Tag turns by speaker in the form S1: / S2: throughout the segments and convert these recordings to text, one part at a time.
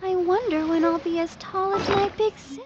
S1: I wonder when I'll be as tall as my big sister.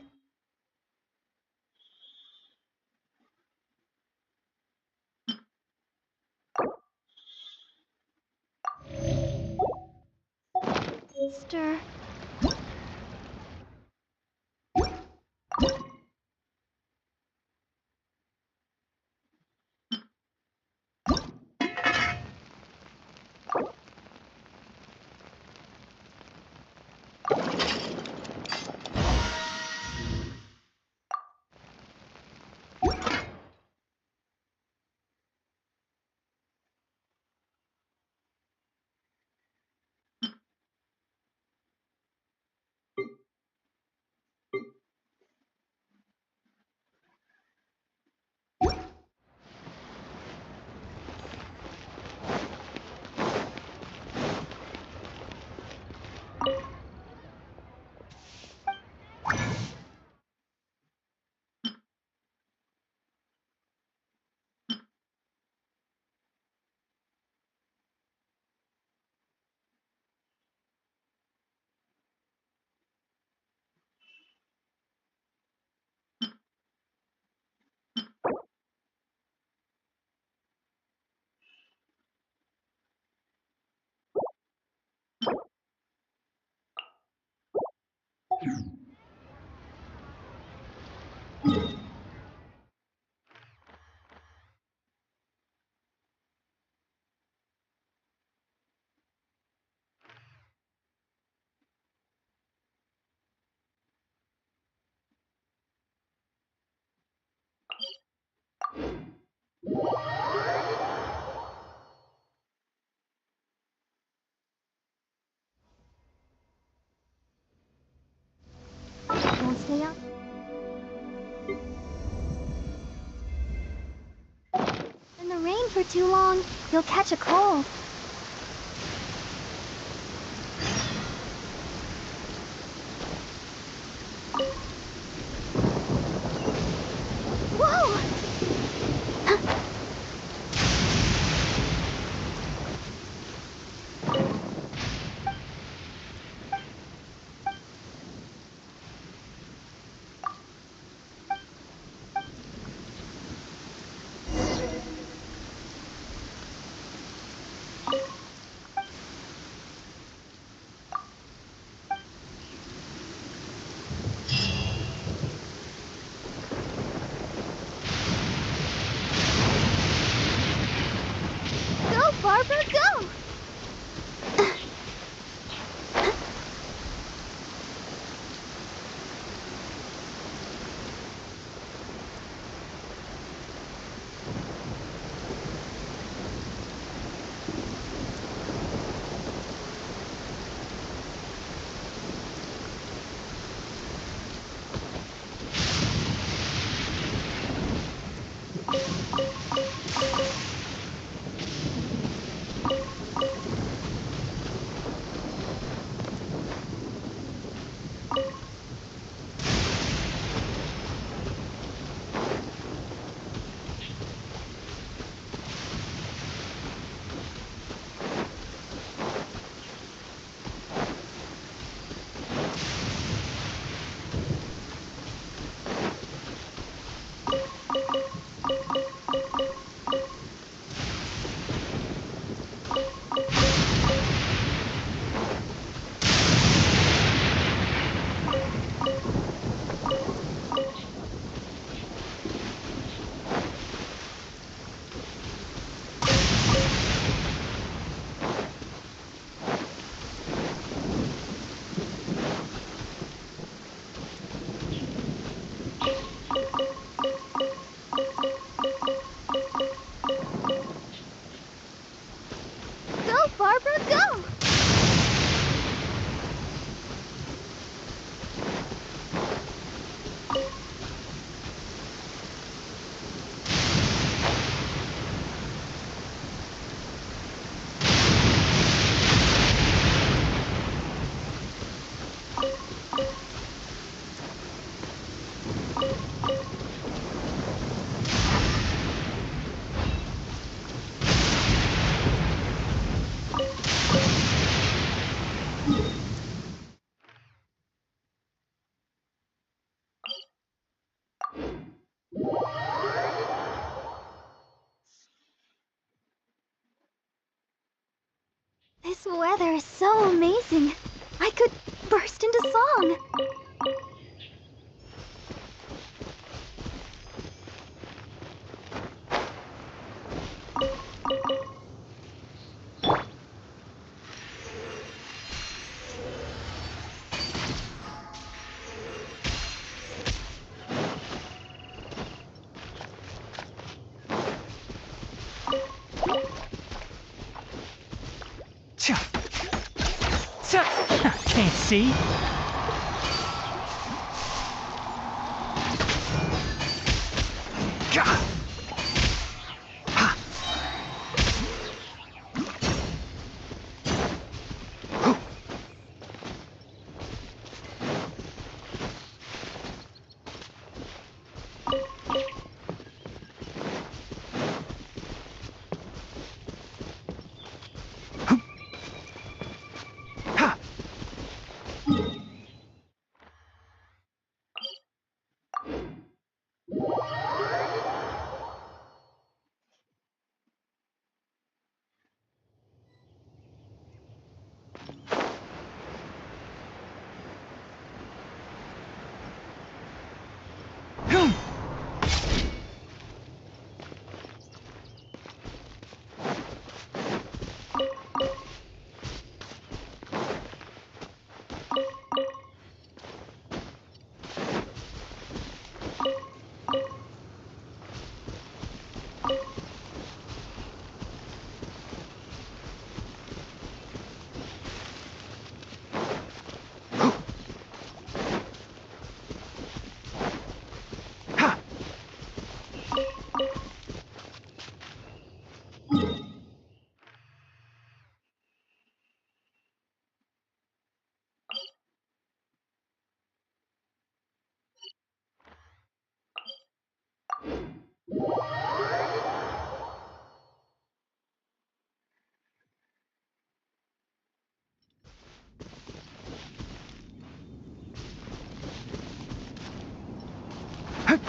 S1: Don't stay up. In the rain for too long, you'll catch a cold. Whoa! Go, Barbara, go! Go, Barbara, go! This weather is so amazing. I could burst into song.
S2: Can't see. Gah! Ha! Hoo! Hoo! Ha! Hum! Ha!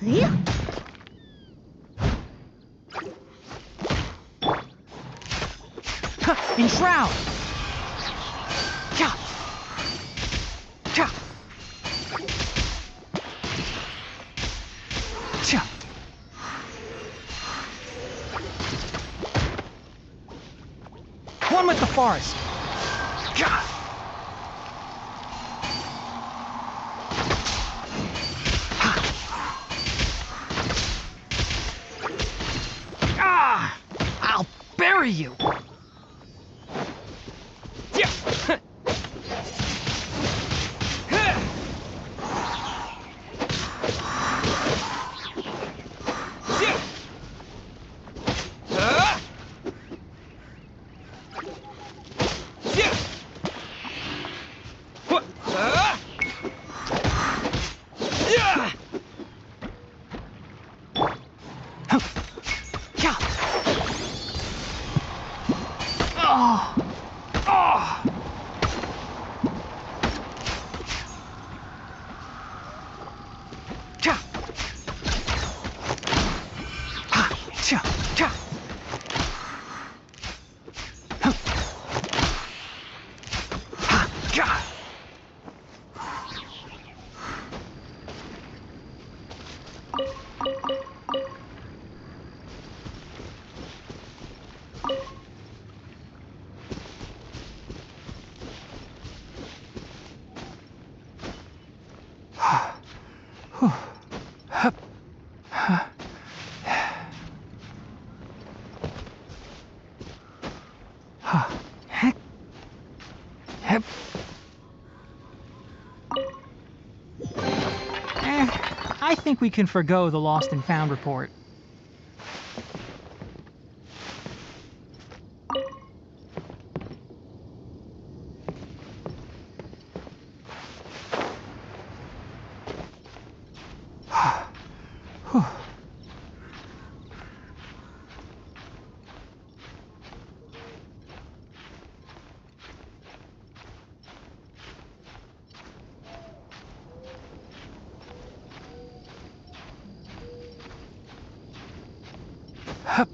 S1: Yeah.
S2: Enshroud! Cha! Cha! Cha! One with the forest! Cha! Ah! I'll bury you! Oh! Oh! Cha! Ha! Cha! Cha! Ha! Cha! I think we can forgo the lost and found report. Whew. Hup.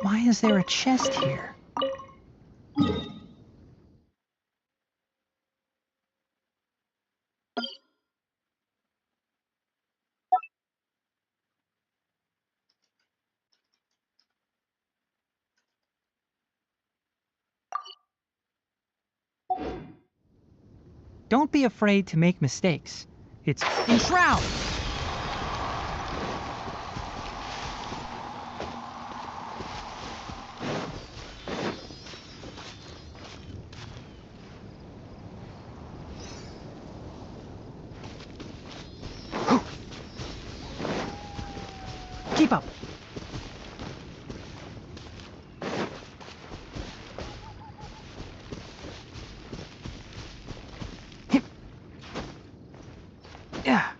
S2: Why is there a chest here? Don't be afraid to make mistakes. It's enshroud! Keep up! Hip. Yeah.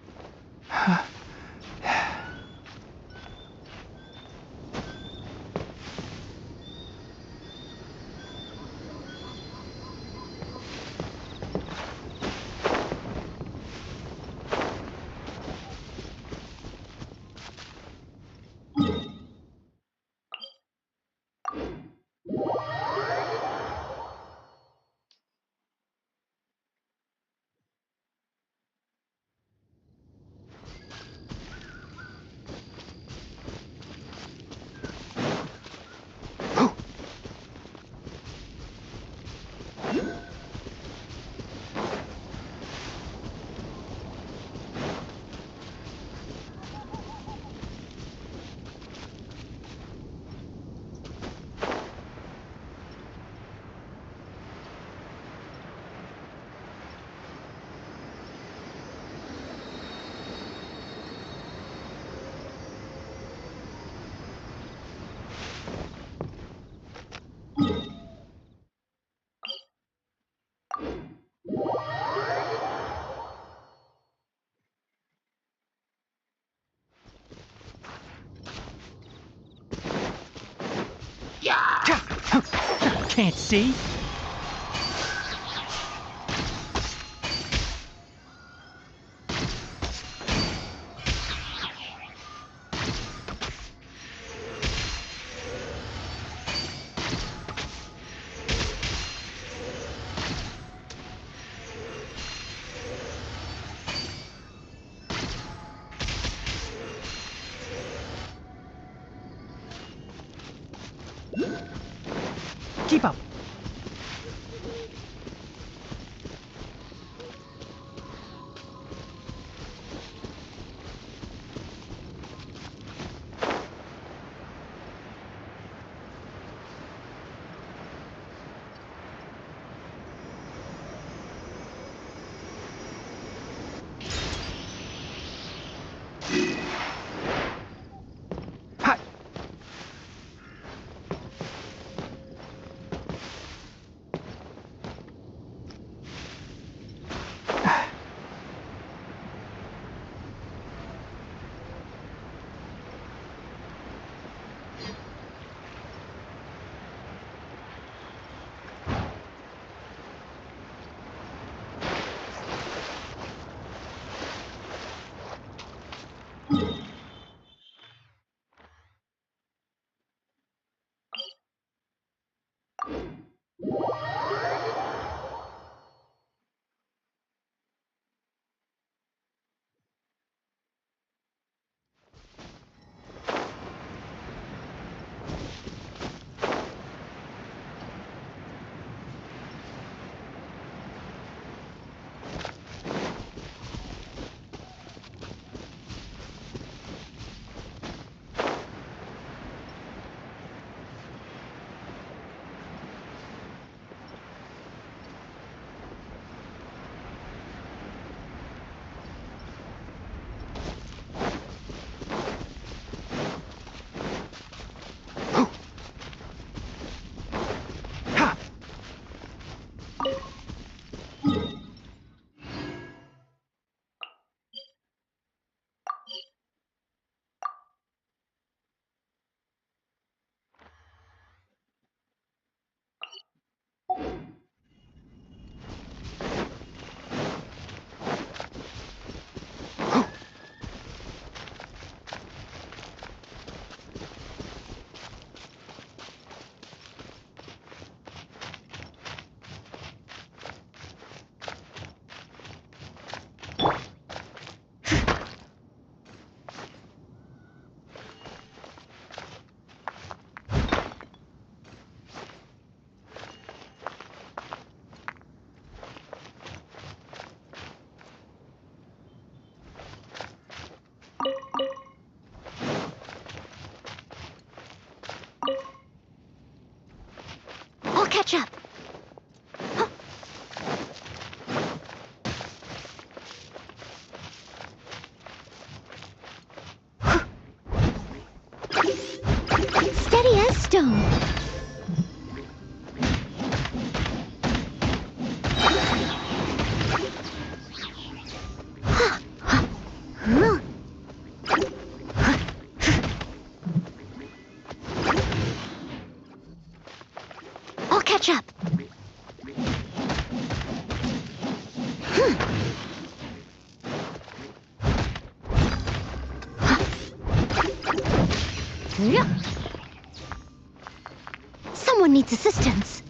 S2: Can't see? Keep up!
S1: catch up. Steady as stone. I'll catch up. Someone needs assistance.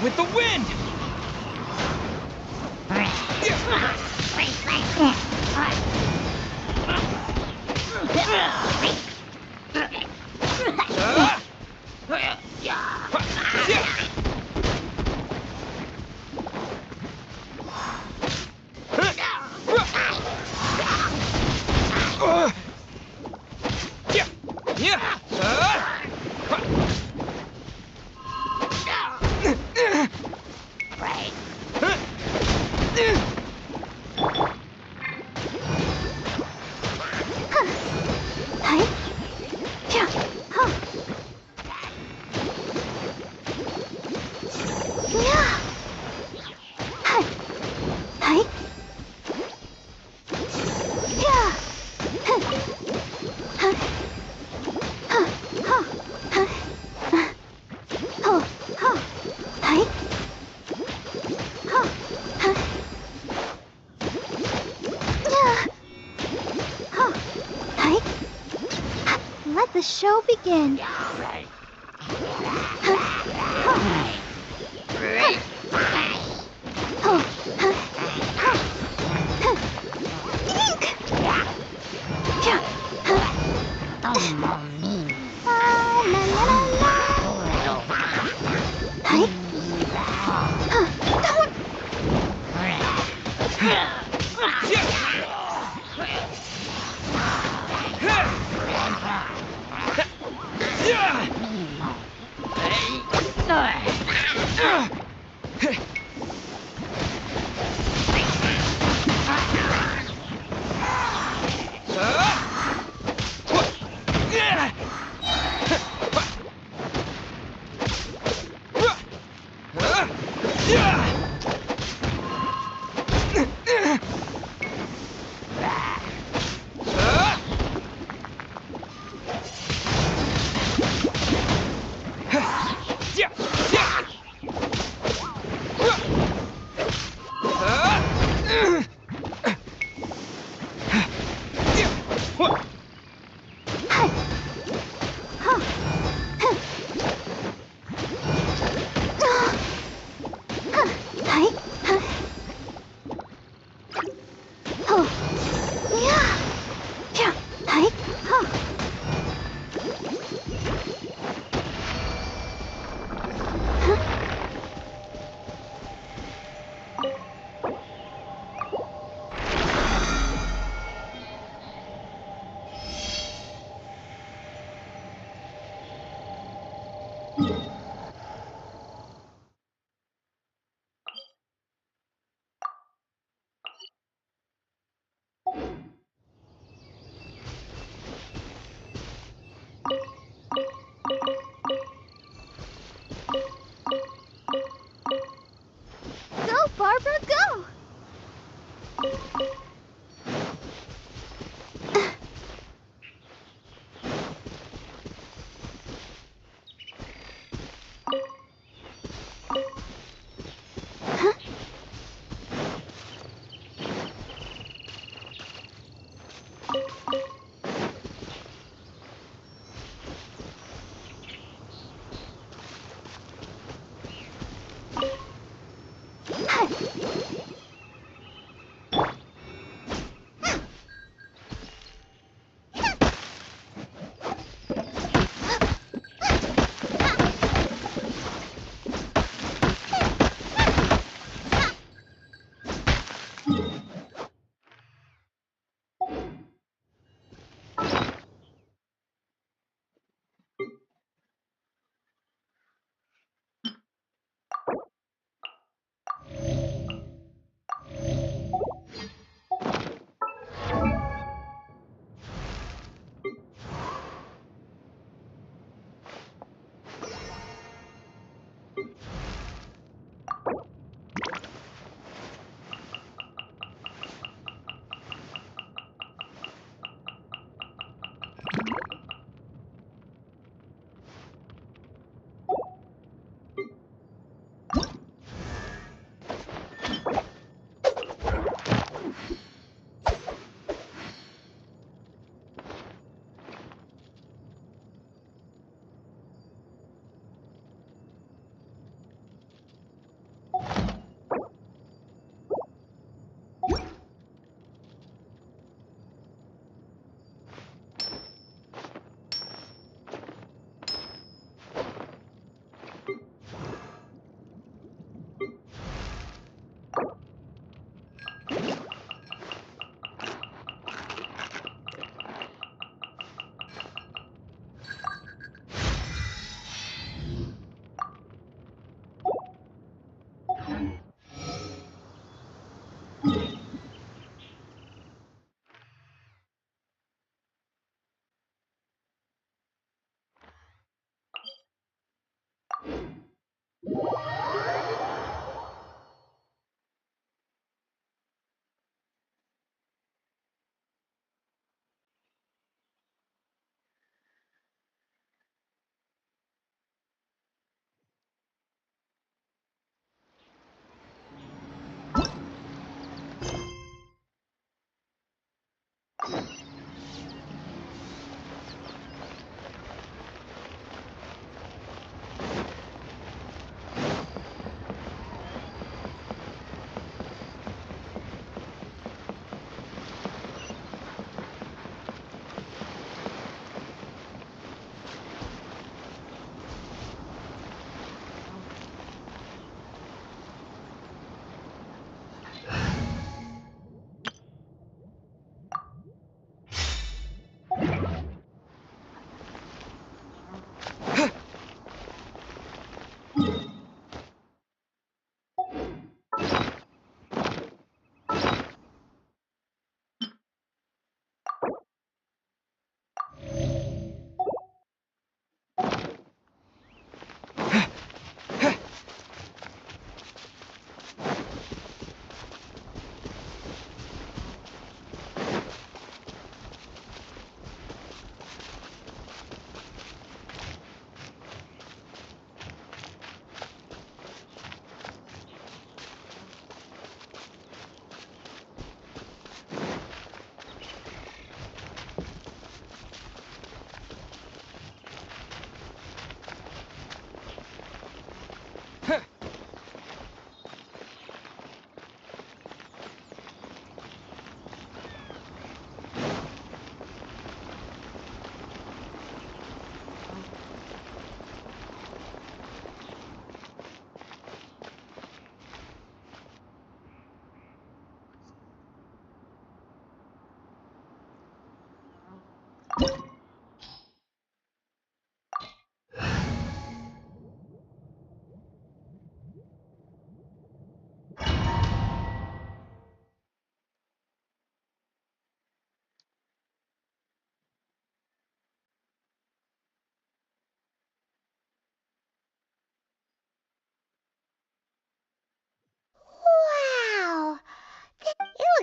S2: With the wind!
S1: Let the show begin.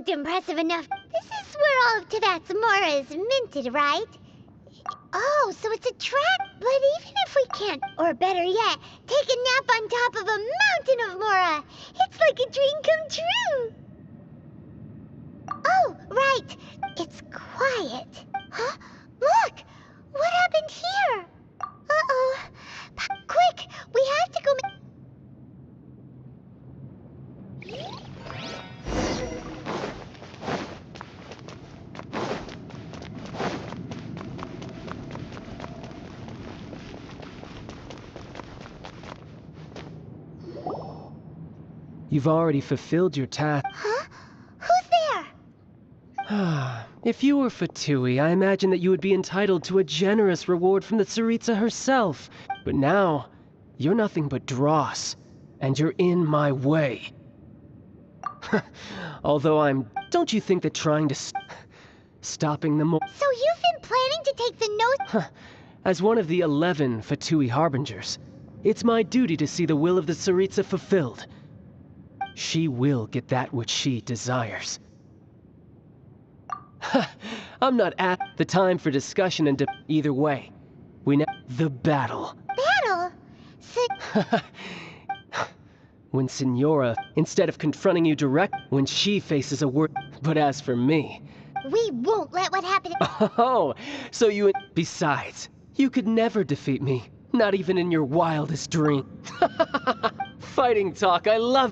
S3: looked impressive enough. This is where all of Tabatsumora is minted, right? Oh, so it's a trap. But even if we can't, or better yet, take a nap on top of a mountain of Mora, it's like a dream come true. Oh, right. It's quiet. Huh? Look! What happened here? Uh-oh. Quick! We have to go
S4: You've already fulfilled your task.
S3: Huh? Who's there?
S4: If you were Fatui, I imagine that you would be entitled to a generous reward from the Tsaritsa herself. But now, you're nothing but dross, and you're in my way. Although don't you think that trying to stopping them...
S3: So you've been planning to take the nose...
S4: As one of the 11 Fatui Harbingers, it's my duty to see the will of the Tsaritsa fulfilled. She will get that which she desires. I'm not at the time for discussion and either way. We know the battle.
S3: Battle?
S4: When Signora, instead of confronting you direct, when she faces a word. But as for me...
S3: We won't let what happened...
S4: Oh, so you... Besides, you could never defeat me. Not even in your wildest dream. Fighting talk, I love...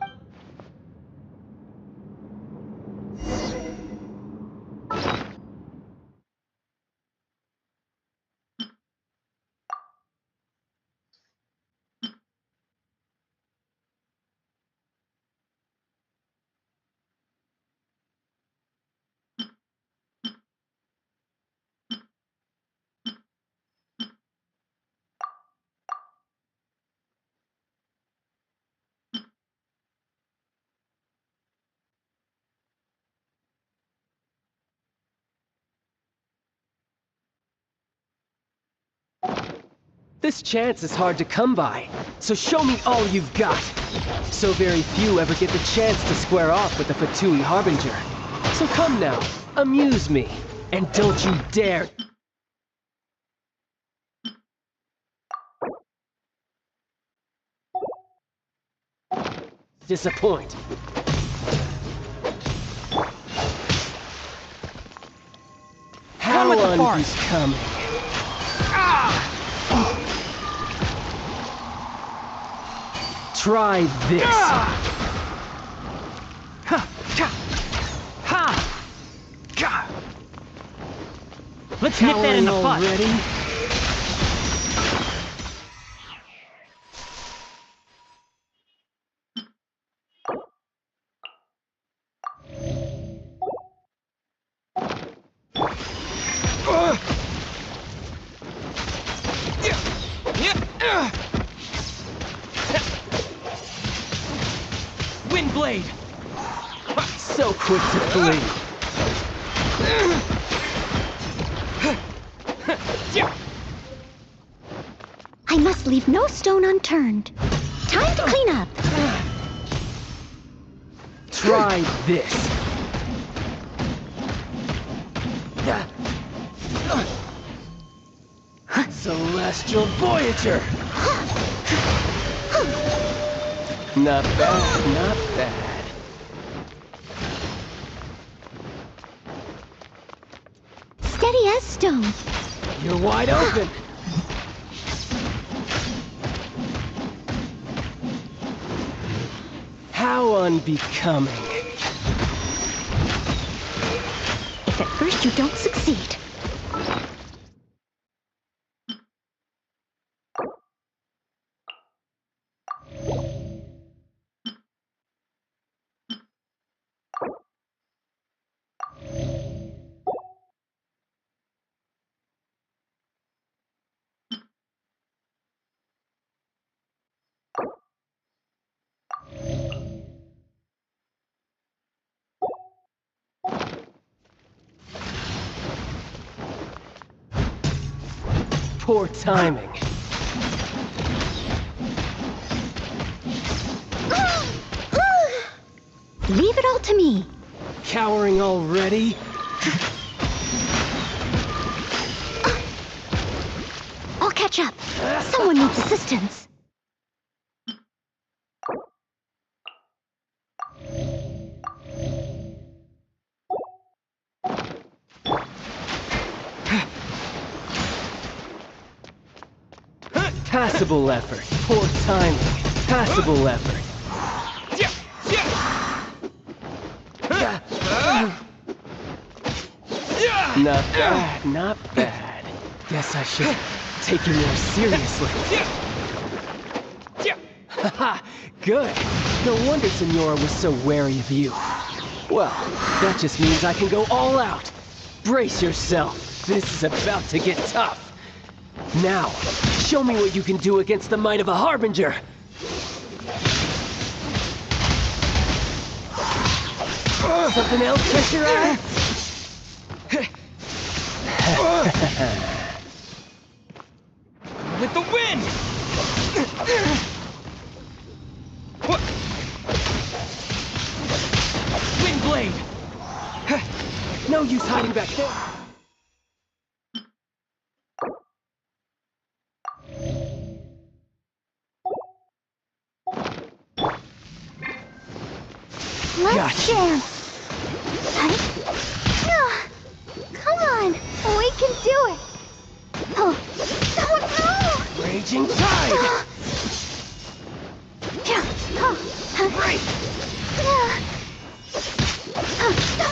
S4: This chance is hard to come by, so show me all you've got. So very few ever get the chance to square off with the Fatui Harbinger. So come now, amuse me, and don't you dare... disappoint. How unbecoming. Try this.
S2: Let's nip that in the butt.
S4: Already?
S2: Windblade!
S4: So quick to flee.
S1: I must leave no stone unturned. Time to clean up.
S4: Try this. Celestial Voyager! Not bad, not bad.
S1: Steady as stone.
S4: You're wide open. How unbecoming.
S1: If at first you don't succeed.
S4: Poor timing.
S1: Leave it all to me.
S4: cowering already?
S1: I'll catch up. Someone needs assistance.
S4: Passable effort. Poor timing. Passable effort. Not bad, not bad. Guess I should take you more seriously. Haha, good. No wonder Senora was so wary of you. Well, that just means I can go all out. Brace yourself. This is about to get tough. Now, show me what you can do against the might of a Harbinger. Something else catch your eye?
S2: With the wind! What? Wind blade!
S4: No use hiding back there.
S1: Let's
S4: Gotcha.
S1: dance. Right? Come on, we can do it. Oh no!
S4: Raging tide!
S1: Right.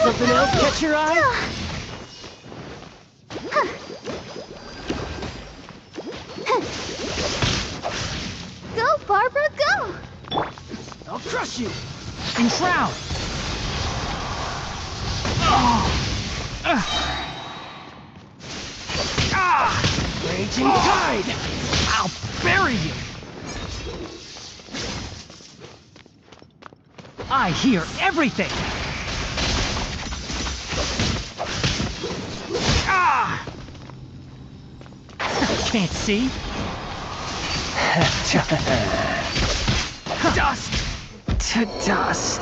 S4: Something else catch your eye?
S1: Go, Barbara, go!
S4: I'll crush you!
S2: Enshroud!
S4: Raging tide!
S2: I'll bury you! I hear everything! Can't see? Dust to dust.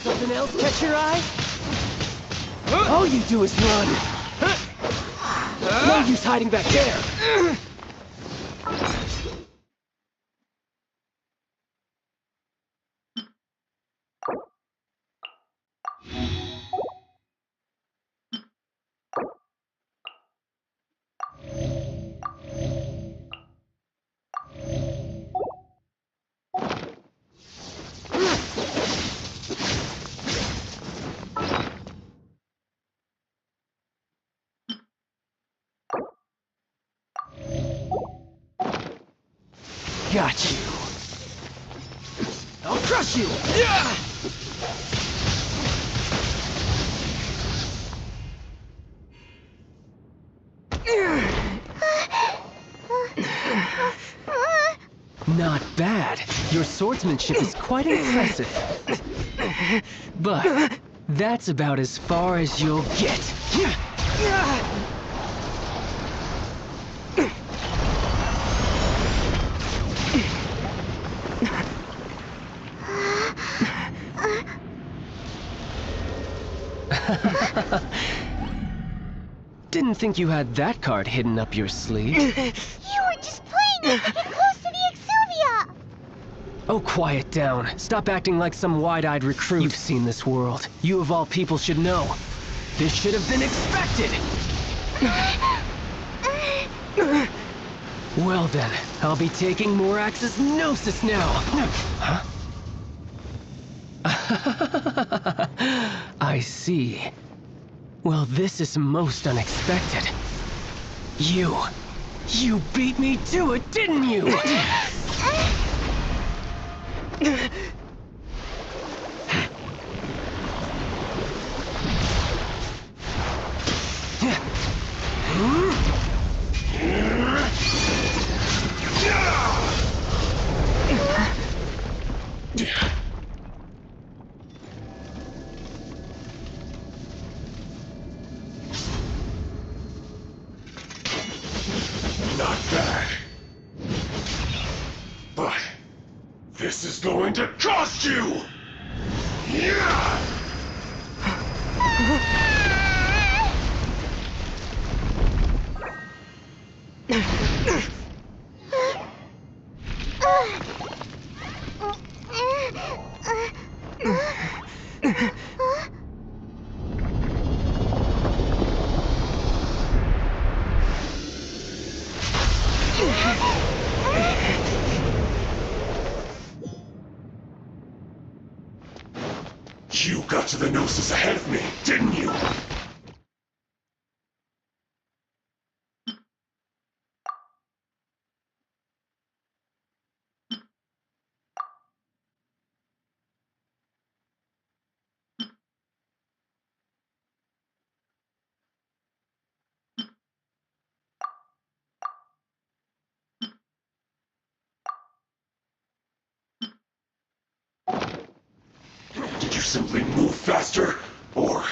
S4: Something else catch your eye? All you do is run. No use hiding back there. Got you. I'll crush you. Not bad. Your swordsmanship is quite impressive. But that's about as far as you'll get. Didn't think you had that card hidden up your sleeve.
S3: You were just playing it! You're close to the Exuvia!
S4: Oh, quiet down. Stop acting like some wide-eyed recruit. You've seen this world. You of all people should know. This should have been expected! Well then, I'll be taking Morax's Gnosis now! Huh? I see. Well, this is most unexpected. You beat me to it, didn't you?
S5: Not bad. But this is going to cost you! You got to the Gnosis ahead of me, didn't you? Did you simply move faster? Or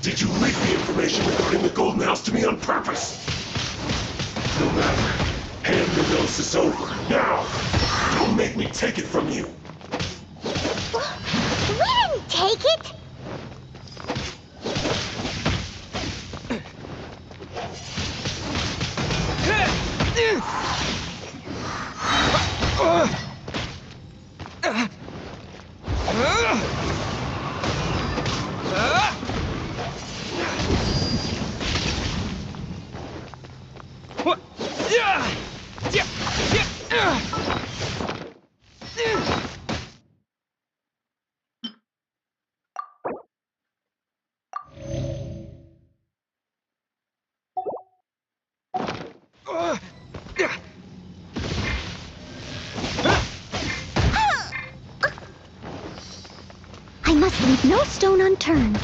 S5: did you leak the information regarding the Golden House to me on purpose? No matter. Hand the Gnosis over, now! Don't make me take it from you!
S3: We didn't take it!
S1: I must leave no stone unturned.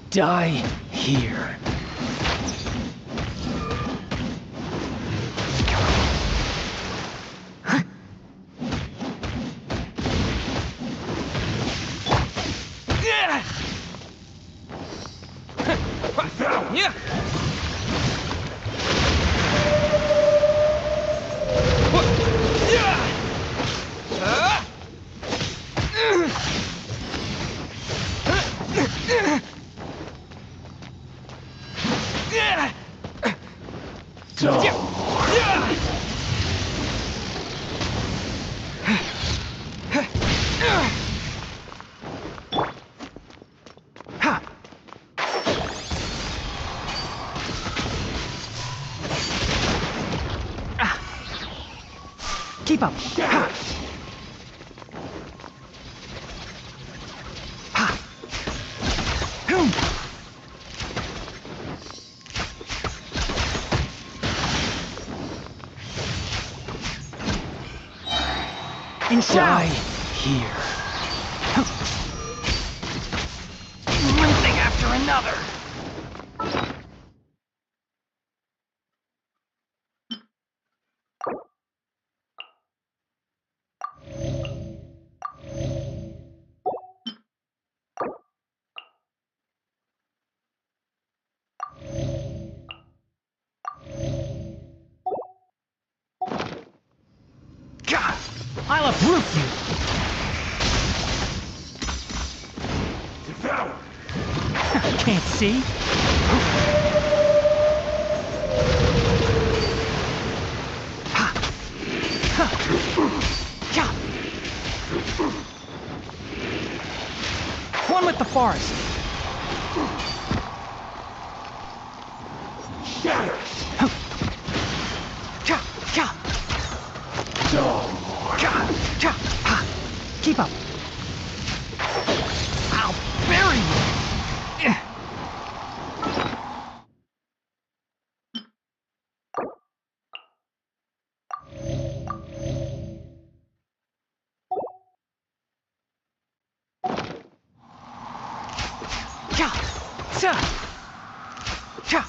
S4: Die here.
S2: Yeah. Keep up. Ha. Ha. Boom.
S4: Die here.
S2: One thing after another. God, I'll uproot you.
S5: Devour!
S2: Can't see. Ha. Ha. Ja. One with the forest.
S5: Got it!
S2: Ja. Ja.
S5: No!
S2: Ja. Ja. Ha. Keep up. I'll bury you. Ja. Ja. Ja. Ja.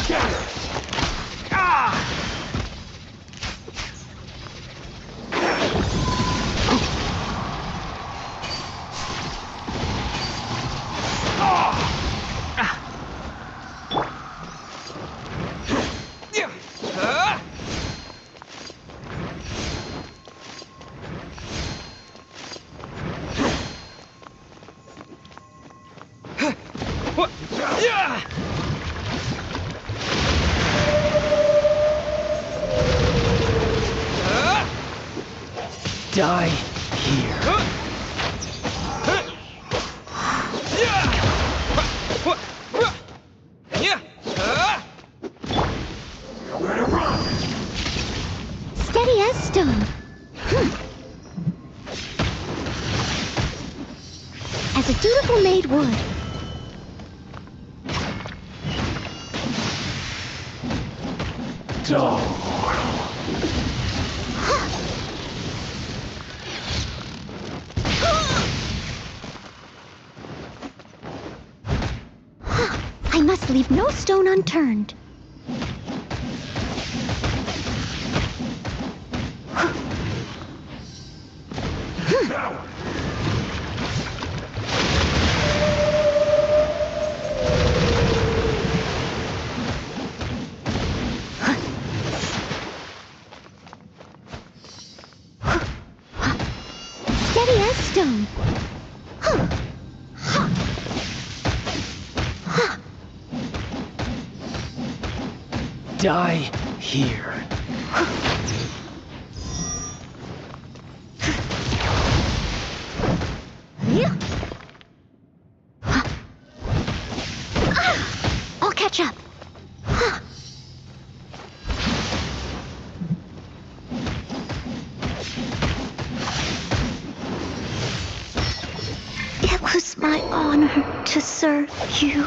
S5: Got it!
S2: Ah.
S4: Die here.
S3: Steady as stone. As a dutiful maid would. I must leave no stone unturned. Steady as stone.
S4: Die here.
S3: I'll catch up. It was my honor to serve you.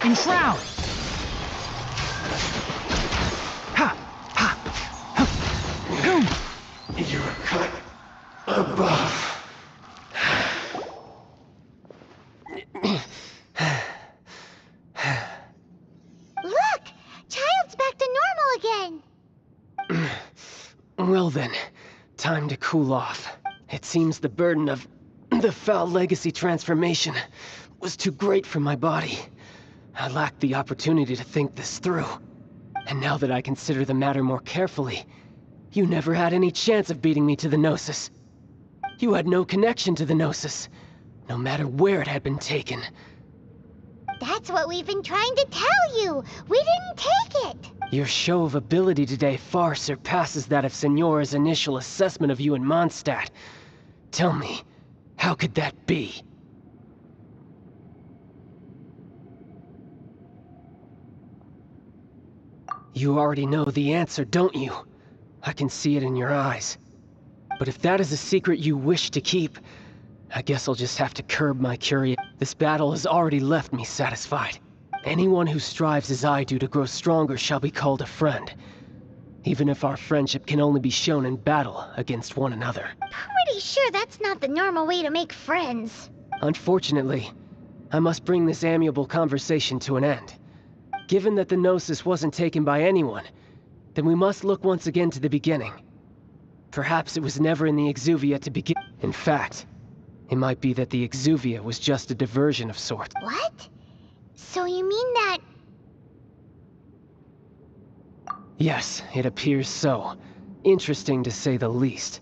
S2: Enshroud! Ha! Ha! Ha! Boom!
S5: You're cut above.
S3: Look! Child's back to normal again.
S4: Well then, time to cool off. It seems the burden of the foul legacy transformation was too great for my body. I lacked the opportunity to think this through. And now that I consider the matter more carefully, you never had any chance of beating me to the Gnosis. You had no connection to the Gnosis, no matter where it had been taken.
S3: That's what we've been trying to tell you. We didn't take it.
S4: Your show of ability today far surpasses that of Signora's initial assessment of you in Mondstadt. Tell me, how could that be? You already know the answer, don't you? I can see it in your eyes. But if that is a secret you wish to keep, I guess I'll just have to curb my curiosity. This battle has already left me satisfied. Anyone who strives as I do to grow stronger shall be called a friend. Even if our friendship can only be shown in battle against one another.
S3: Pretty sure that's not the normal way to make friends.
S4: Unfortunately, I must bring this amiable conversation to an end. Given that the Gnosis wasn't taken by anyone, then we must look once again to the beginning. Perhaps it was never in the Exuvia to begin. In fact, it might be that the Exuvia was just a diversion of sorts.
S3: What? So you mean that...
S4: Yes, it appears so. Interesting to say the least.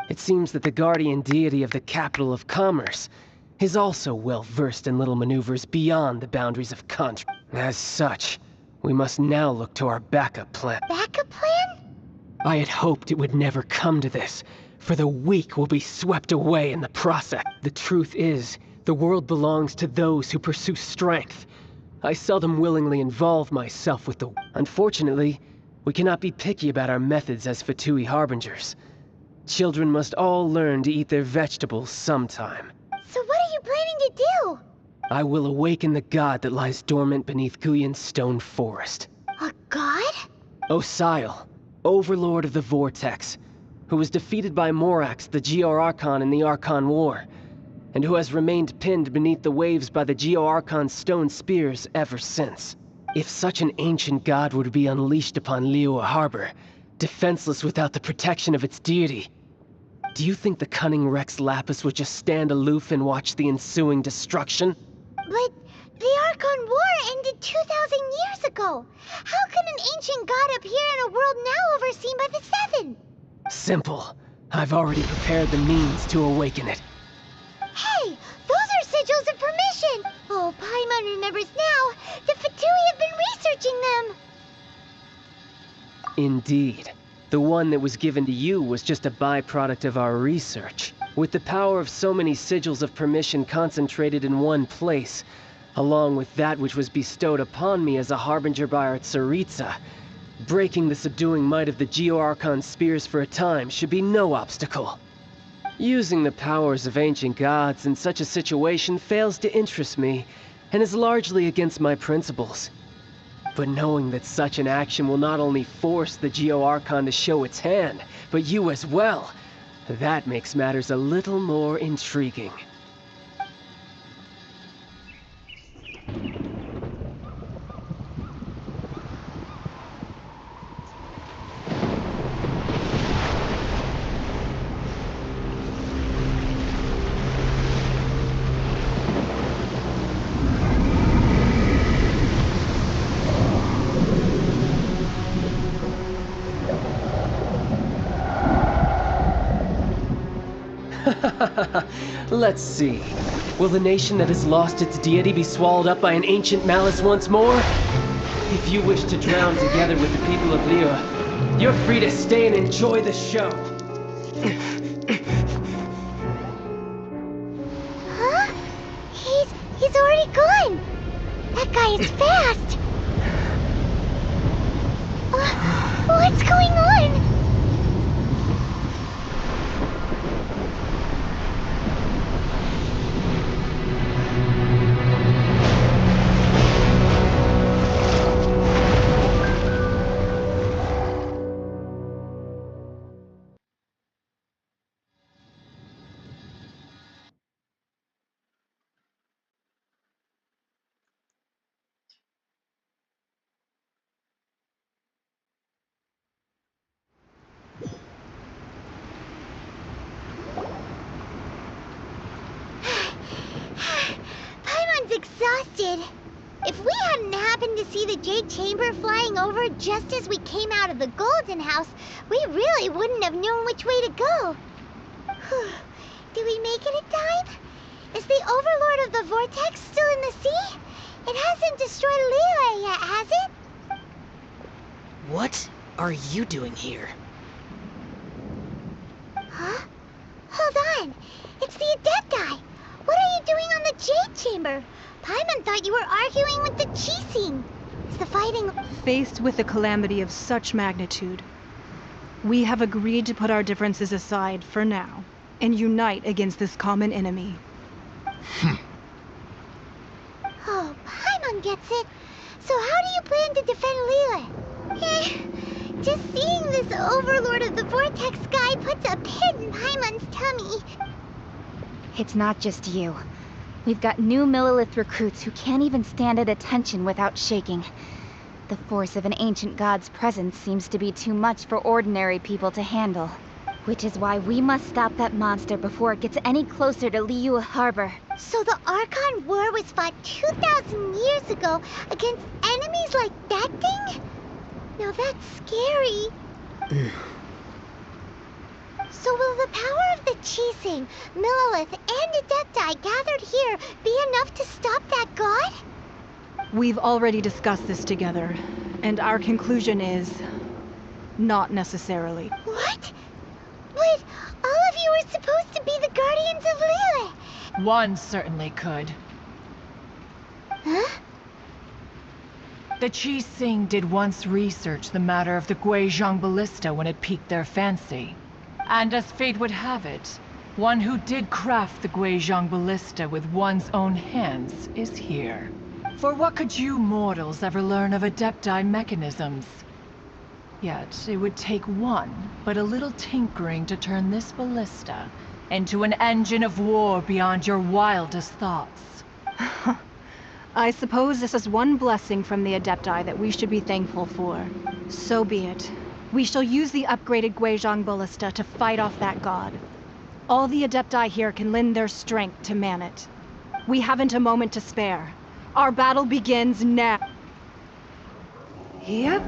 S4: It seems that the guardian deity of the capital of commerce is also well versed in little maneuvers beyond the boundaries of country. As such, we must now look to our backup plan.
S3: backup plan?
S4: I had hoped it would never come to this, for the weak will be swept away in the process. The truth is, the world belongs to those who pursue strength. I seldom willingly involve myself with the... Unfortunately, we cannot be picky about our methods as Fatui Harbingers. Children must all learn to eat their vegetables sometime.
S3: So what are you planning to do?
S4: I will awaken the god that lies dormant beneath Guyon's stone forest.
S3: A god?
S4: Osial, overlord of the Vortex, who was defeated by Morax, the Geo-Archon in the Archon War, and who has remained pinned beneath the waves by the Geo-Archon's stone spears ever since. If such an ancient god were to be unleashed upon Liyue Harbor, defenseless without the protection of its deity, do you think the cunning Rex Lapis would just stand aloof and watch the ensuing destruction?
S3: But the Archon War ended 2,000 years ago. How can an ancient god appear in a world now overseen by the Seven?
S4: Simple. I've already prepared the means to awaken it.
S3: Hey, those are sigils of permission! Oh, Paimon remembers now. The Fatui have been researching them.
S4: Indeed. The one that was given to you was just a byproduct of our research. With the power of so many sigils of permission concentrated in one place, along with that which was bestowed upon me as a harbinger by our Tsaritsa, breaking the subduing might of the Geo-Archon spears for a time should be no obstacle. Using the powers of ancient gods in such a situation fails to interest me, and is largely against my principles. But knowing that such an action will not only force the Geo-Archon to show its hand, but you as well, that makes matters a little more intriguing. Let's see. Will the nation that has lost its deity be swallowed up by an ancient malice once more? If you wish to drown together with the people of Liyue, you're free to stay and enjoy the show.
S3: Huh? He's already gone. That guy is fast. What's going on? Paimon's exhausted. If we hadn't happened to see the Jade Chamber flying over just as we came out of the Golden House, we really wouldn't have known which way to go. Did we make it in time? Is the Overlord of the Vortex still in the sea? It hasn't destroyed Liyue yet, has it?
S6: What are you doing here?
S3: Huh? Hold on. It's the Adepti. What are you doing on the Jade Chamber? Paimon thought you were arguing with the Chising. Is the fighting...
S7: Faced with a calamity of such magnitude, we have agreed to put our differences aside for now and unite against this common enemy.
S3: Oh, Paimon gets it. So how do you plan to defend Liyue? Just seeing this Overlord of the Vortex guy puts a pit in Paimon's tummy.
S1: It's not just you. We've got new Millilith recruits who can't even stand at attention without shaking. The force of an ancient god's presence seems to be too much for ordinary people to handle. Which is why we must stop that monster before it gets any closer to Liyue Harbor.
S3: So the Archon War was fought 2,000 years ago against enemies like that thing? Now that's scary. So will the power of the Chising, Millilith, and Adepti gathered here be enough to stop that god?
S7: We've already discussed this together, and our conclusion is... not necessarily.
S3: What? But all of you are supposed to be the guardians of Lilith.
S8: One certainly could.
S3: Huh?
S8: The Chi Sing did once research the matter of the Guizhong ballista when it piqued their fancy. And as fate would have it, one who did craft the Guizhong ballista with one's own hands is here. For what could you mortals ever learn of Adepti mechanisms? Yet it would take one, but a little tinkering to turn this ballista into an engine of war beyond your wildest thoughts.
S7: I suppose this is one blessing from the Adepti that we should be thankful for. So be it. We shall use the upgraded Guizhong ballista to fight off that god. All the Adepti here can lend their strength to man it. We haven't a moment to spare. Our battle begins now. Yep.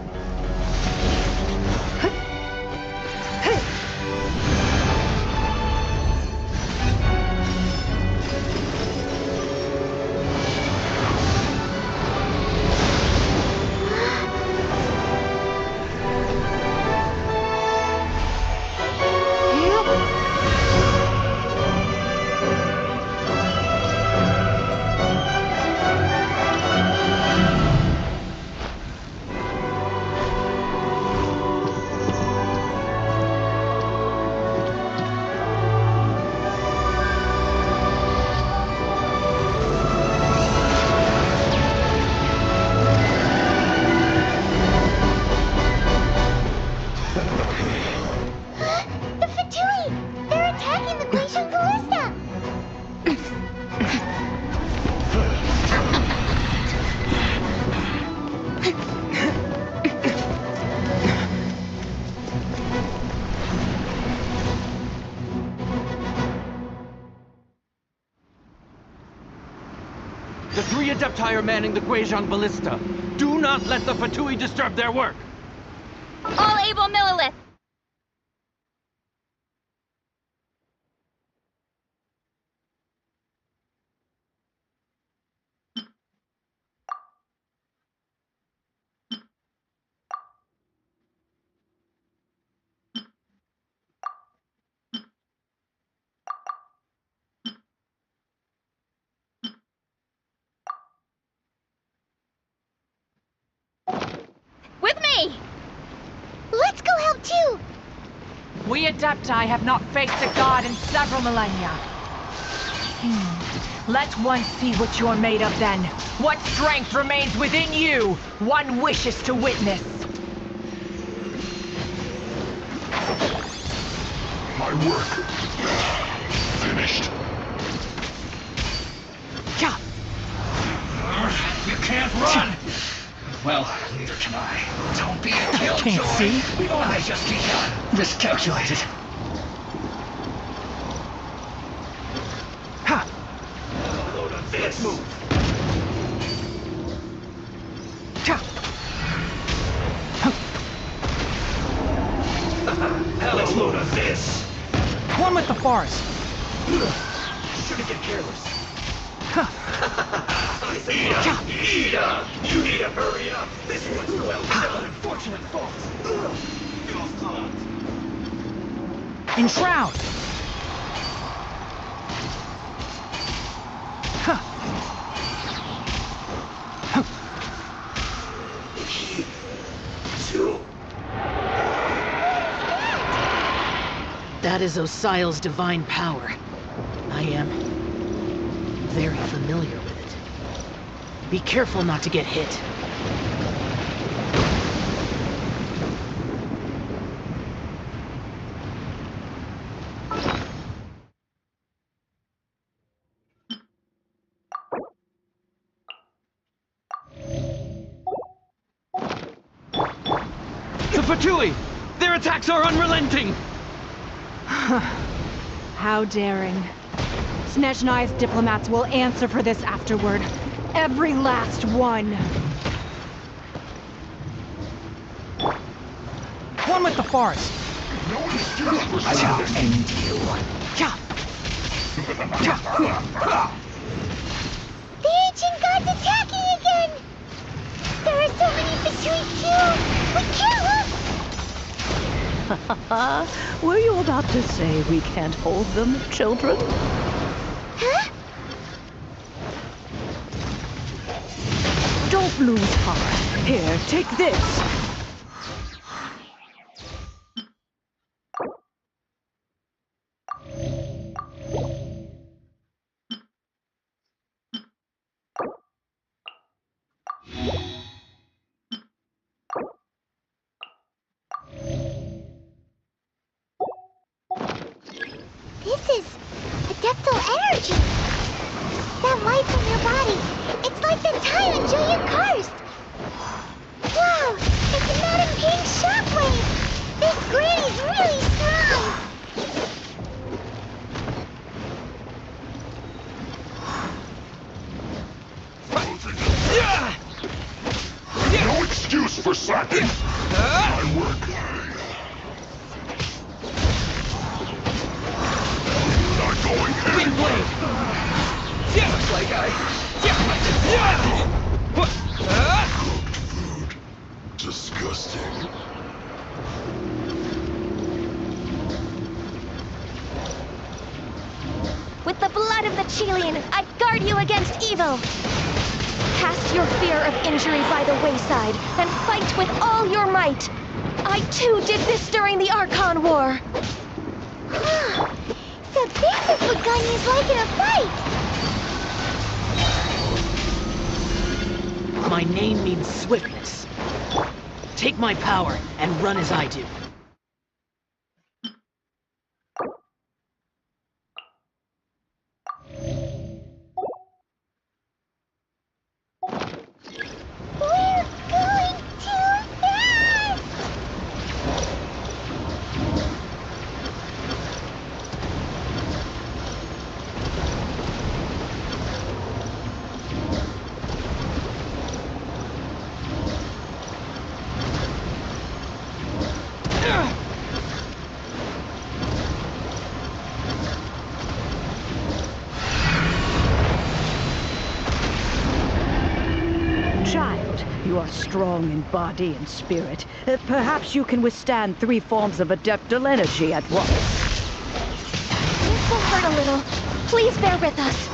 S3: The Fatui! They're attacking the Guizhong ballista!
S9: The three Adepti are manning the Guizhong ballista. Do not let the Fatui disturb their work.
S1: All able Millilith! With me!
S3: Let's go help too!
S8: We Adepti have not faced a god in several millennia. Let one see what you're made of then. What strength remains within you, one wishes to witness.
S5: My work finished.
S8: Yeah.
S5: You can't run! Well, neither can I. Don't be a killjoy.
S2: Can't see.
S5: We've only just begun. Miscalculated.
S2: Ha!
S5: Load of this. Let's move.
S2: Cha!
S5: Let's load of this.
S2: One with the forest.
S5: Shouldn't get careless.
S2: Ha!
S5: Ida! You need to hurry up! This one's well done! Unfortunate fault!
S2: Enshroud! Ha!
S5: Two.
S6: That is Osial's divine power. I am very familiar with it. Be careful not to get hit.
S9: The Fatui! Their attacks are unrelenting!
S7: How daring. Snezhnai's diplomats will answer for this afterward. Every last one.
S2: One with the forest.
S5: No excuse for saying
S2: end you. Cha!
S3: The ancient god's attacking again! There are so many Fatui too! We can't lose!
S10: Were you about to say we can't hold them, children?
S3: Huh?
S10: Don't lose heart. Here, take this.
S3: This is adeptal energy. That light from your body, it's like the time in Julian Karst. Wow, it's a Madam Ping shockwave. This granny's really strong.
S5: No excuse for slacking. My work. Not going
S9: Wind blade!
S5: Looks like food. Disgusting.
S1: With the blood of the Chilean, I guard you against evil! Cast your fear of injury by the wayside, and fight with all your might! I too did this during the Archon War!
S3: Huh. So this is what Ganya's like in a fight.
S6: My name means swiftness. Take my power and run as I do.
S3: We're going too fast!
S10: Child, you are strong in body and spirit. Perhaps you can withstand 3 forms of adeptal energy at once.
S1: This will hurt a little. Please bear with us.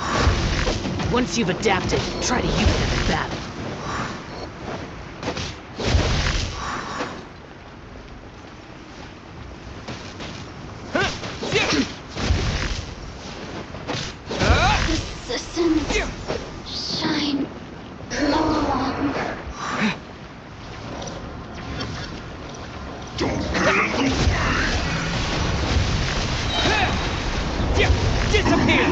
S6: Once you've adapted, try to use them in battle.
S1: Assassins shine no longer.
S5: Don't get in the way.
S9: Disappear!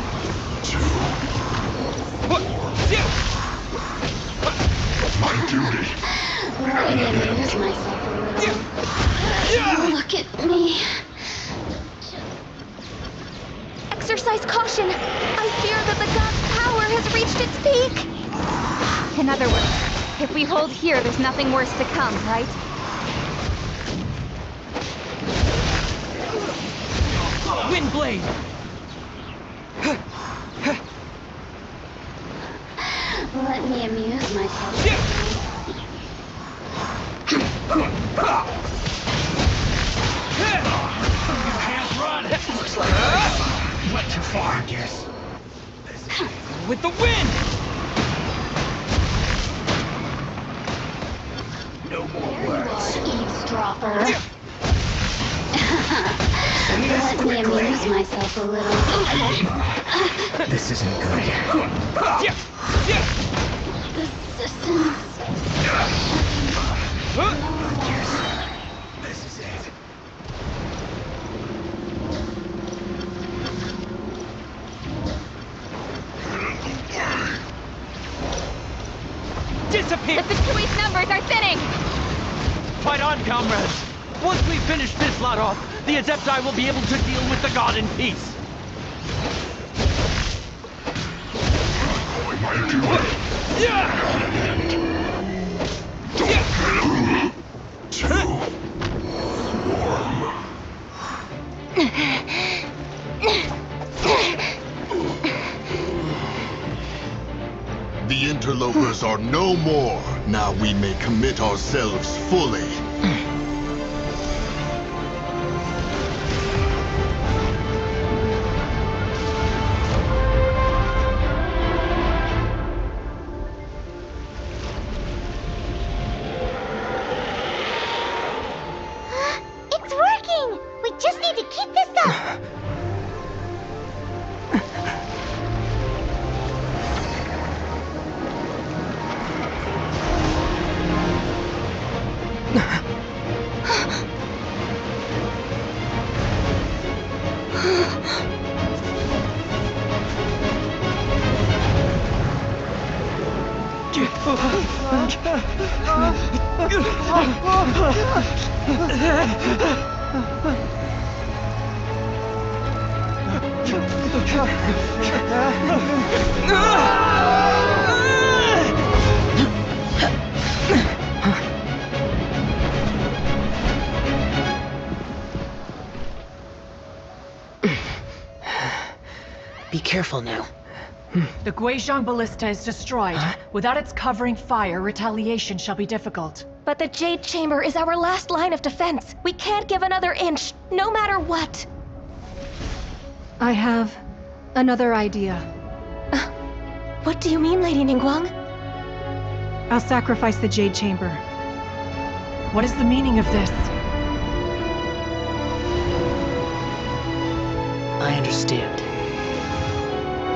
S5: My duty.
S1: Let me amuse myself a little. Look at me. Exercise caution! I fear that the god's power has reached its peak! In other words, if we hold here, there's nothing worse to come, right?
S9: Wind blade!
S1: Let me amuse myself.
S9: Looks like went too far, I guess. With the wind!
S5: No more words.
S1: Eavesdropper. Let me amuse myself a little.
S9: This isn't good.
S1: Assistance.
S9: This is it. Disappear!
S1: The Fatui's numbers are thinning!
S9: Fight on, comrades! Once we finish this lot off, the Adepti will be able to deal with the god in peace.
S5: My duty. Too warm.
S11: The interlopers are no more. Now we may commit ourselves fully.
S6: Be careful now.
S8: The Guizhong Ballista is destroyed. Without its covering fire, retaliation shall be difficult.
S1: But the Jade Chamber is our last line of defense. We can't give another inch, no matter what.
S7: I have another idea.
S1: What do you mean, Lady Ningguang?
S7: I'll sacrifice the Jade Chamber.
S8: What is the meaning of this?
S6: I understand.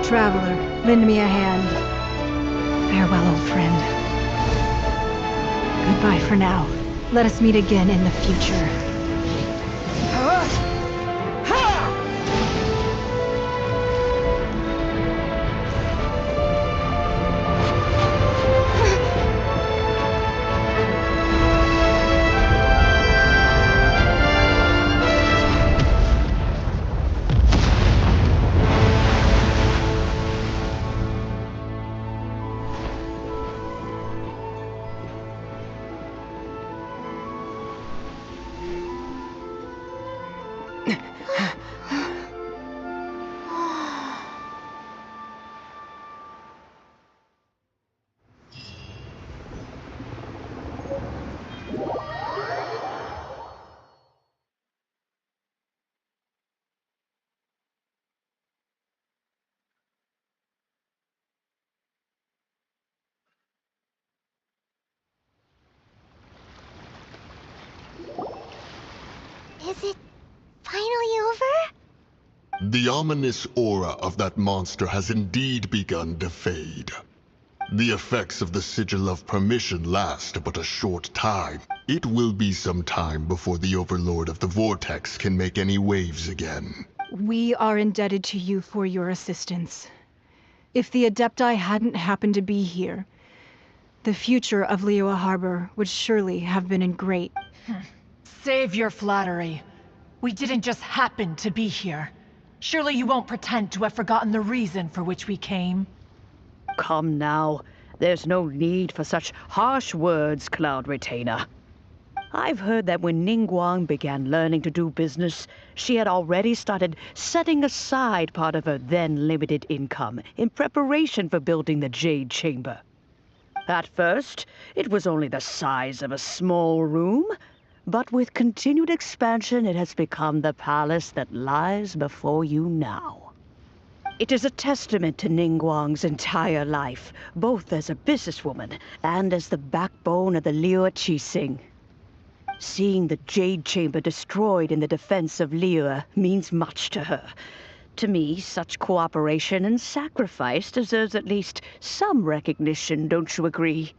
S7: Traveler, lend me a hand. Farewell, old friend. Goodbye for now. Let us meet again in the future.
S3: Is it finally over?
S11: The ominous aura of that monster has indeed begun to fade. The effects of the Sigil of Permission last but a short time. It will be some time before the Overlord of the Vortex can make any waves again.
S7: We are indebted to you for your assistance. If the Adepti hadn't happened to be here, the future of Liyue Harbor would surely have been in great...
S8: Save your flattery. We didn't just happen to be here. Surely you won't pretend to have forgotten the reason for which we came.
S10: Come now. There's no need for such harsh words, Cloud Retainer. I've heard that when Ningguang began learning to do business, she had already started setting aside part of her then limited income in preparation for building the Jade Chamber. At first, it was only the size of a small room, but with continued expansion, it has become the palace that lies before you now. It is a testament to Ningguang's entire life, both as a businesswoman and as the backbone of the Liyue Qixing. Seeing the Jade Chamber destroyed in the defense of Liyue means much to her. To me, such cooperation and sacrifice deserves at least some recognition, don't you agree?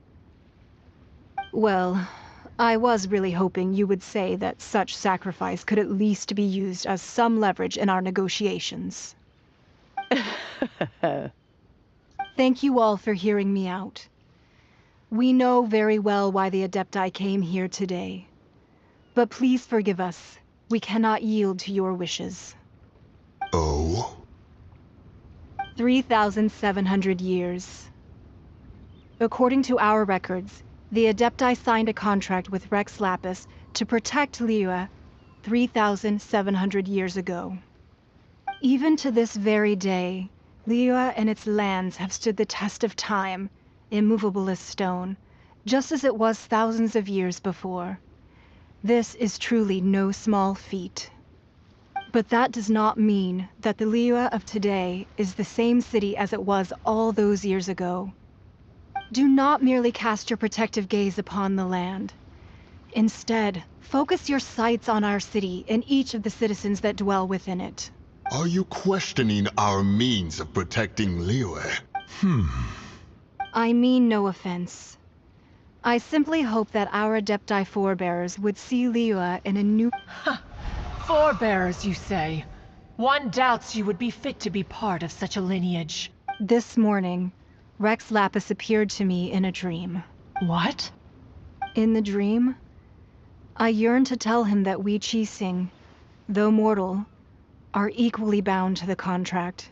S7: Well, I was really hoping you would say that such sacrifice could at least be used as some leverage in our negotiations. Thank you all for hearing me out. We know very well why the Adepti came here today. But please forgive us. We cannot yield to your wishes.
S11: Oh?
S7: 3,700 years. According to our records, the Adepti signed a contract with Rex Lapis to protect Liyue 3,700 years ago. Even to this very day, Liyue and its lands have stood the test of time, immovable as stone, just as it was thousands of years before. This is truly no small feat. But that does not mean that the Liyue of today is the same city as it was all those years ago. Do not merely cast your protective gaze upon the land. Instead, focus your sights on our city and each of the citizens that dwell within it.
S11: Are you questioning our means of protecting Liyue?
S7: I mean no offense. I simply hope that our Adepti forebears would see Liyue in a new...
S8: Forebears, you say? One doubts you would be fit to be part of such a lineage.
S7: This morning, Rex Lapis appeared to me in a dream.
S8: What?
S7: In the dream, I yearned to tell him that we Qixing, though mortal, are equally bound to the contract.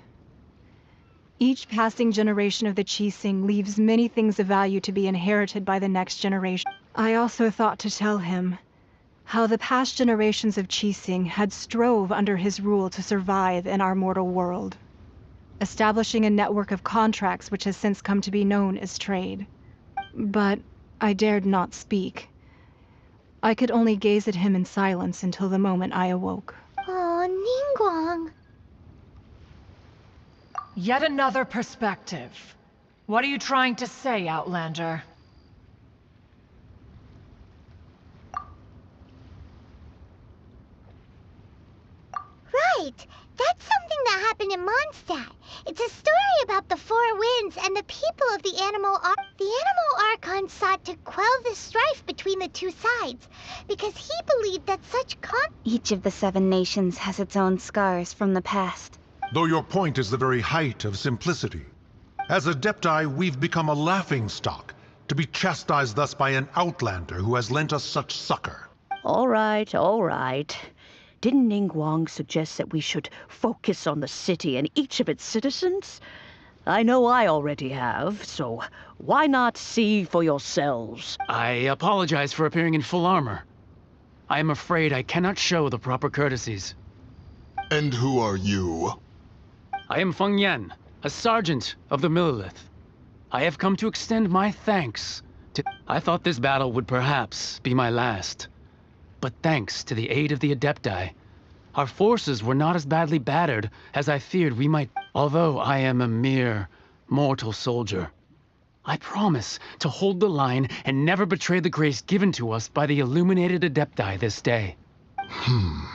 S7: Each passing generation of the Qixing leaves many things of value to be inherited by the next generation. I also thought to tell him how the past generations of Qixing had strove under his rule to survive in our mortal world, establishing a network of contracts which has since come to be known as trade. But I dared not speak. I could only gaze at him in silence until the moment I awoke.
S3: Oh, Ningguang.
S8: Yet another perspective. What are you trying to say, Outlander?
S3: Right. That's something that happened in Mondstadt. It's a story about the Four Winds and the people of the Animal The Animal Archon sought to quell the strife between the two sides, because he believed that such
S1: Each of the 7 nations has its own scars from the past.
S12: Though your point is the very height of simplicity. As Adepti, we've become a laughingstock, to be chastised thus by an outlander who has lent us such succor.
S10: All right, all right. Didn't Ningguang suggest that we should focus on the city and each of its citizens? I know I already have, so why not see for yourselves?
S9: I apologize for appearing in full armor. I am afraid I cannot show the proper courtesies.
S11: And who are you?
S9: I am Feng Yan, a sergeant of the Millelith. I have come to extend my thanks to... I thought this battle would perhaps be my last. But thanks to the aid of the Adepti, our forces were not as badly battered as I feared we might. Although I am a mere mortal soldier, I promise to hold the line and never betray the grace given to us by the illuminated Adepti this day.
S3: Huh?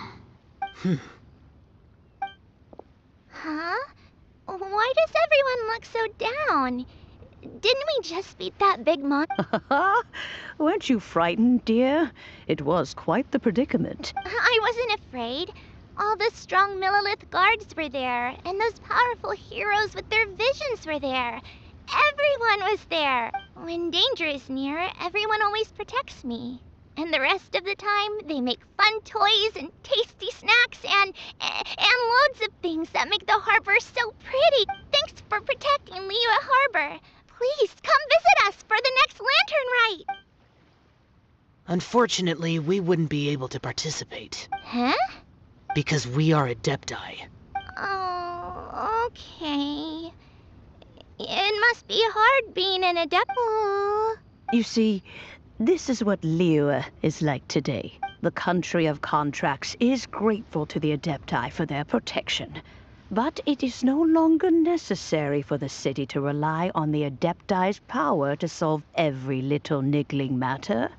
S3: Why does everyone look so down? Didn't we just beat that big monster?
S10: Weren't you frightened, dear? It was quite the predicament.
S3: I wasn't afraid. All the strong Millelith guards were there, and those powerful heroes with their visions were there. Everyone was there. When danger is near, everyone always protects me. And the rest of the time, they make fun toys and tasty snacks and loads of things that make the harbor so pretty. Thanks for protecting Liyue Harbor. Please come visit us for the next lantern rite.
S6: Unfortunately, we wouldn't be able to participate.
S3: Huh?
S6: Because we are Adepti.
S3: Oh, okay. It must be hard being an adept. Oh.
S10: You see, this is what Liyue is like today. The country of contracts is grateful to the Adepti for their protection. But it is no longer necessary for the city to rely on the Adepti's power to solve every little niggling matter.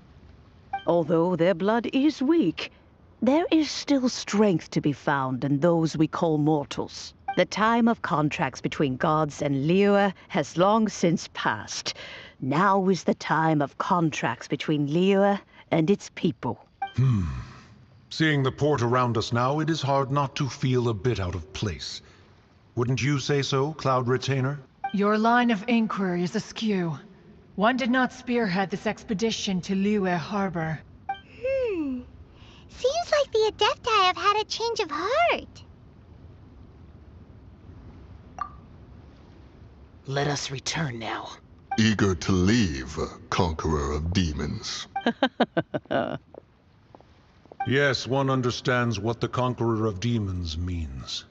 S10: Although their blood is weak, there is still strength to be found in those we call mortals. The time of contracts between gods and Liyue has long since passed. Now is the time of contracts between Liyue and its people.
S12: Seeing the port around us now, it is hard not to feel a bit out of place. Wouldn't you say so, Cloud Retainer?
S8: Your line of inquiry is askew. One did not spearhead this expedition to Liyue Harbor.
S3: Seems like the Adepti have had a change of heart.
S6: Let us return now.
S11: Eager to leave, conqueror of demons.
S12: Yes, one understands what the Conqueror of Demons means.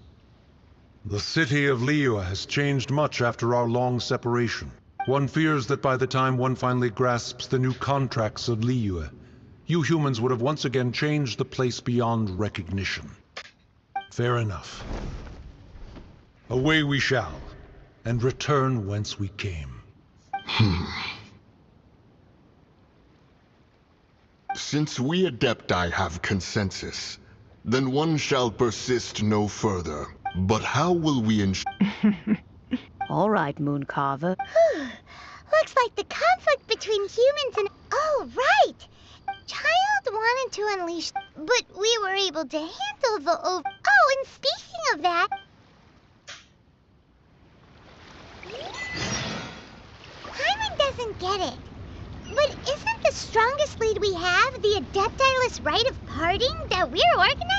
S12: The city of Liyue has changed much after our long separation. One fears that by the time one finally grasps the new contracts of Liyue, you humans would have once again changed the place beyond recognition. Fair enough. Away we shall, and return whence we came.
S11: Since we Adepti have consensus, then one shall persist no further. But how will we ensure...
S10: All right, Mooncarver.
S3: Looks like the conflict between humans and... Oh, right! Child wanted to unleash... But we were able to handle the... Oh, and speaking of that... don't get it. But isn't the strongest lead we have the Adeptiless rite of parting that we're organizing?